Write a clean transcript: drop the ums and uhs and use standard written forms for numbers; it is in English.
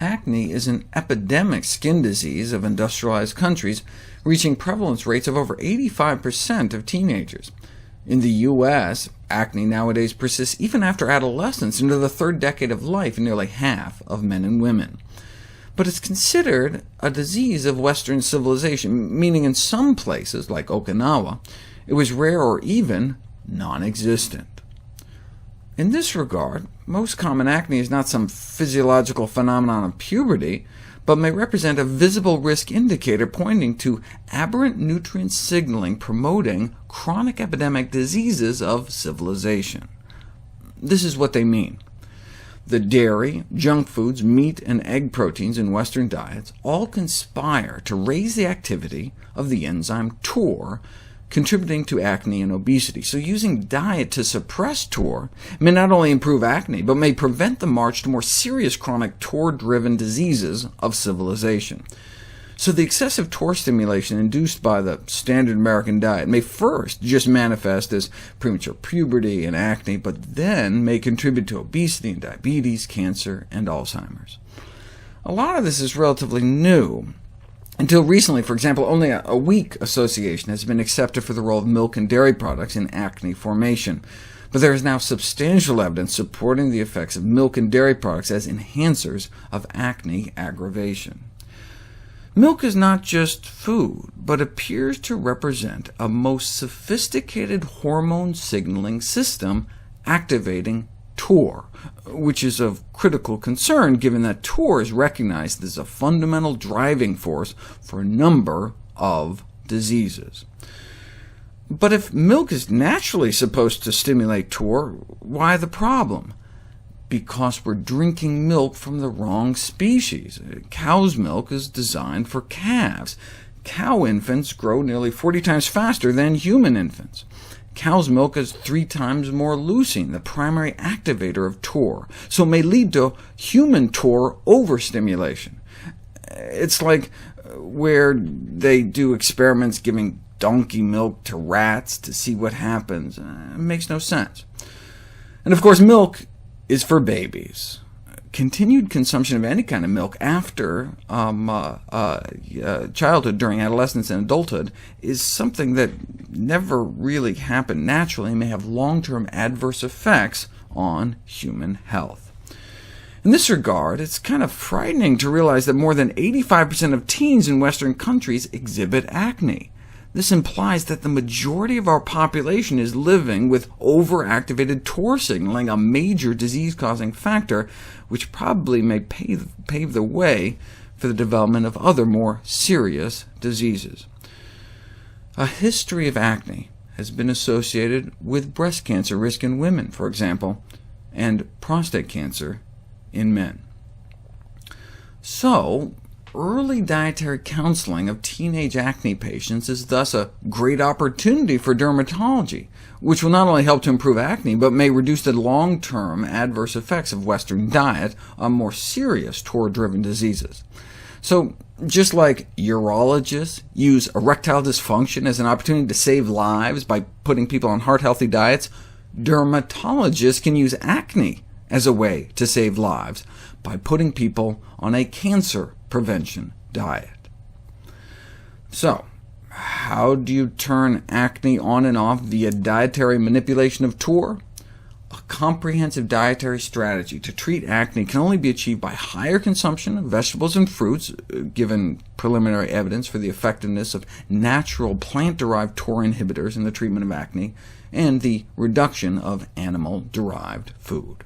Acne is an epidemic skin disease of industrialized countries, reaching prevalence rates of over 85% of teenagers. In the U.S., acne nowadays persists even after adolescence into the third decade of life in nearly half of men and women. But it's considered a disease of Western civilization, meaning in some places, like Okinawa, it was rare or even non-existent. In this regard, most common acne is not some physiological phenomenon of puberty, but may represent a visible risk indicator pointing to aberrant nutrient signaling promoting chronic epidemic diseases of civilization. This is what they mean. The dairy, junk foods, meat, and egg proteins in Western diets all conspire to raise the activity of the enzyme Pore, contributing to acne and obesity. So using diet to suppress Pore may not only improve acne, but may prevent the march to more serious chronic Pore-driven diseases of civilization. So the excessive Pore stimulation induced by the standard American diet may first just manifest as premature puberty and acne, but then may contribute to obesity and diabetes, cancer, and Alzheimer's. A lot of this is relatively new. Until recently, for example, only a weak association has been accepted for the role of milk and dairy products in acne formation, but there is now substantial evidence supporting the effects of milk and dairy products as enhancers of acne aggravation. Milk is not just food, but appears to represent a most sophisticated hormone signaling system activating Pore, which is of critical concern given that Pore is recognized as a fundamental driving force for a number of diseases. But if milk is naturally supposed to stimulate Pore, why the problem? Because we're drinking milk from the wrong species. Cow's milk is designed for calves. Cow infants grow nearly 40 times faster than human infants. Cow's milk has 3 times more leucine, the primary activator of Pore, so it may lead to human Pore overstimulation. It's like where they do experiments giving donkey milk to rats to see what happens. It makes no sense. And of course, milk is for babies. Continued consumption of any kind of milk after childhood, during adolescence and adulthood, is something that never really happened naturally and may have long-term adverse effects on human health. In this regard, it's kind of frightening to realize that more than 85% of teens in Western countries exhibit acne. This implies that the majority of our population is living with overactivated Pore signaling, a major disease-causing factor, which probably may pave the way for the development of other more serious diseases. A history of acne has been associated with breast cancer risk in women, for example, and prostate cancer in men. So, early dietary counseling of teenage acne patients is thus a great opportunity for dermatology, which will not only help to improve acne, but may reduce the long-term adverse effects of Western diet on more serious Pore-driven diseases. So, just like urologists use erectile dysfunction as an opportunity to save lives by putting people on heart-healthy diets, dermatologists can use acne as a way to save lives by putting people on a cancer prevention diet. So, how do you turn acne on and off via dietary manipulation of Pore? A comprehensive dietary strategy to treat acne can only be achieved by higher consumption of vegetables and fruits, given preliminary evidence for the effectiveness of natural plant-derived Pore inhibitors in the treatment of acne, and the reduction of animal-derived food.